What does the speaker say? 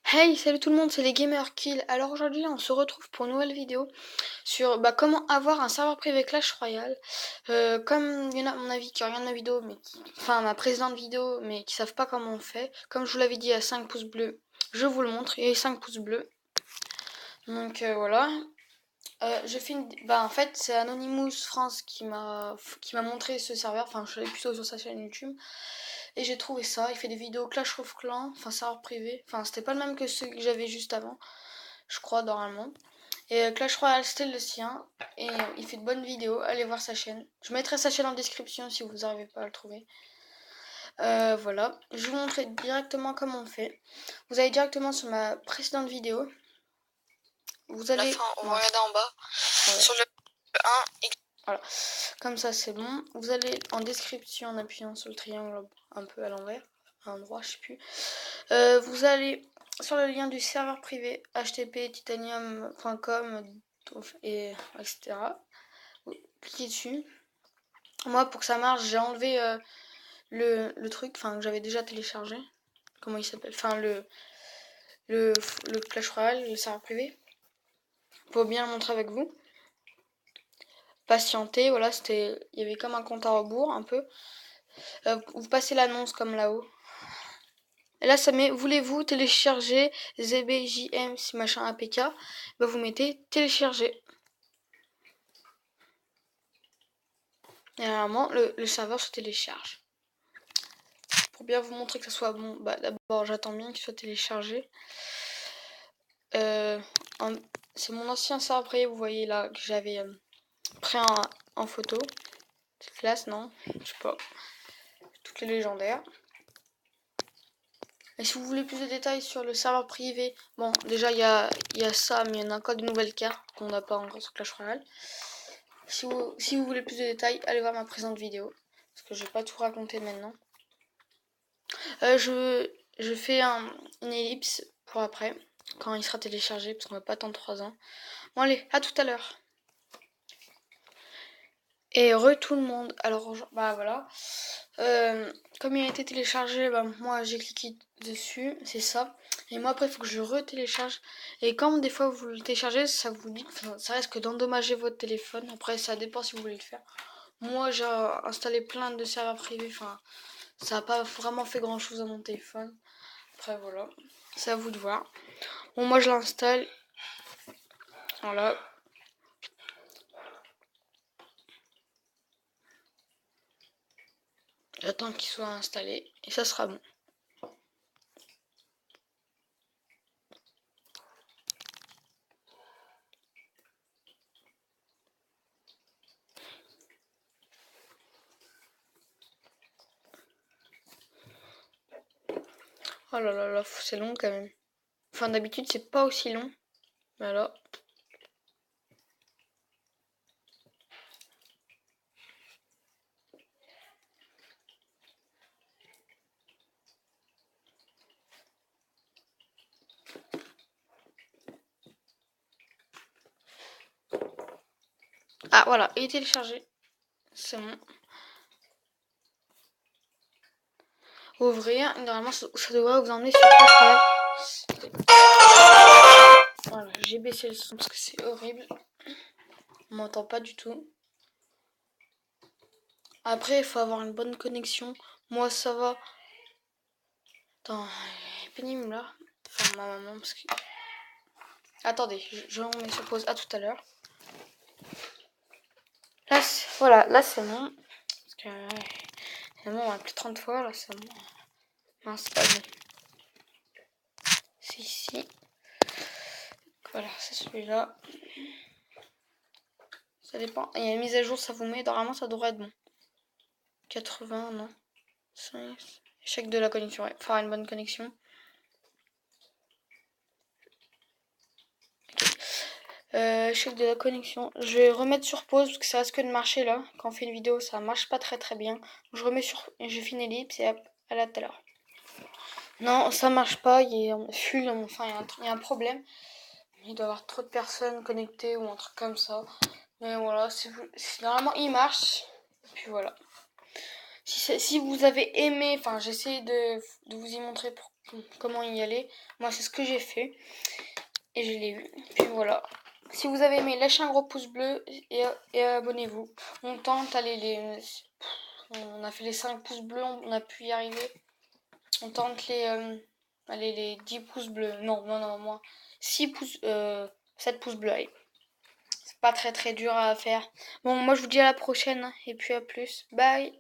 Hey, salut tout le monde, c'est les Gamer Kill. Alors aujourd'hui, on se retrouve pour une nouvelle vidéo sur comment avoir un serveur privé Clash Royale. Comme il y en a, à mon avis, qui regardent ma vidéo, enfin ma précédente vidéo, mais qui savent pas comment on fait. Comme je vous l'avais dit à 5 pouces bleus, je vous le montre. Et 5 pouces bleus. Donc voilà. Je fais en fait, c'est Anonymous France qui m'a montré ce serveur. Enfin, je suis allée plutôt sur sa chaîne YouTube. Et j'ai trouvé ça. Il fait des vidéos Clash of Clans, enfin serveur privé. Enfin, c'était pas le même que ceux que j'avais juste avant, je crois, normalement. Et Clash Royale, c'était le sien. Et il fait de bonnes vidéos. Allez voir sa chaîne. Je mettrai sa chaîne en description si vous n'arrivez pas à le trouver. Voilà. Je vais vous montrer directement comment on fait. Vous allez directement sur ma précédente vidéo. Vous allez. La fin, on va regarder en bas. Ouais. Sur le 1. Voilà. Comme ça, c'est bon. Vous allez en description en appuyant sur le triangle un peu à l'envers. À l'endroit, je sais plus. Vous allez sur le lien du serveur privé http://titanium.com et etc. Vous cliquez dessus. Moi, pour que ça marche, j'ai enlevé le truc, enfin que j'avais déjà téléchargé. Comment il s'appelle? Enfin le Clash Royale, le serveur privé. Pour bien le montrer avec vous. Patienter, voilà, il y avait comme un compte à rebours un peu. Vous passez l'annonce comme là-haut. Et là, ça met voulez-vous télécharger ZBJM si machin APK, vous mettez télécharger. Et normalement, le serveur se télécharge. Pour bien vous montrer que ça soit bon, d'abord j'attends bien qu'il soit téléchargé. C'est mon ancien serveur privé, vous voyez là, que j'avais pris en photo. C'est classe, non? Je sais pas. Toutes les légendaires. Et si vous voulez plus de détails sur le serveur privé, bon, déjà il y a ça, mais il y en a encore de nouvelles cartes qu'on n'a pas encore sur Clash Royale. Si vous voulez plus de détails, allez voir ma présente vidéo. Parce que je vais pas tout raconter maintenant. Je fais une ellipse pour après, quand il sera téléchargé, parce qu'on va pas attendre 3 ans. Bon allez, à tout à l'heure. Et tout le monde. Alors voilà. Comme il a été téléchargé, moi j'ai cliqué dessus, c'est ça. Et moi après il faut que je retélécharge. Et comme des fois vous le téléchargez, ça vous dit, ça risque d'endommager votre téléphone. Après ça dépend si vous voulez le faire. Moi j'ai installé plein de serveurs privés, enfin ça n'a pas vraiment fait grand chose à mon téléphone. Après voilà, c'est à vous de voir. Bon moi je l'installe. Voilà. J'attends qu'il soit installé et ça sera bon. Oh là là là, c'est long quand même. Enfin d'habitude c'est pas aussi long. Mais là. Ah voilà, il est téléchargé. C'est bon. Ouvrir. Normalement ça devrait vous emmener sur Clash Royale. Voilà, j'ai baissé le son parce que c'est horrible. On m'entend pas du tout. Après, il faut avoir une bonne connexion. Moi, ça va. Attends, il est pénible là. Enfin, ma maman, parce que. Attendez, je remets sur pause. À tout à l'heure. Là, voilà, là c'est bon. Parce que. C'est bon, on a plus 30 fois, là c'est bon. Non, c'est pas bon. C'est ici. Voilà, c'est celui-là. Ça dépend. Il y a une mise à jour, ça vous met. Normalement, ça devrait être bon. 80, non. 5. Échec de la connexion, ouais. Faut avoir une bonne connexion. Échec de la connexion. Je vais remettre sur pause parce que ça risque de marcher là. Quand on fait une vidéo, ça marche pas très bien. Je remets sur. Je fais une ellipse et hop, à la tout à l'heure. Non, ça marche pas. Il y a enfin, il y a un problème. Il doit y avoir trop de personnes connectées ou un truc comme ça. Mais voilà, normalement il marche. Et puis voilà. Si vous avez aimé, enfin j'essaie de vous y montrer comment y aller. Moi, c'est ce que j'ai fait et je l'ai eu. Puis voilà. Si vous avez aimé, lâchez un gros pouce bleu et abonnez-vous. On tente, allez, on a fait les 5 pouces bleus, on a pu y arriver. On tente les 10 pouces bleus. Non, moins. 6 pouces, 7 pouces bleus, allez. C'est pas très dur à faire. Bon, moi je vous dis à la prochaine et puis à plus. Bye.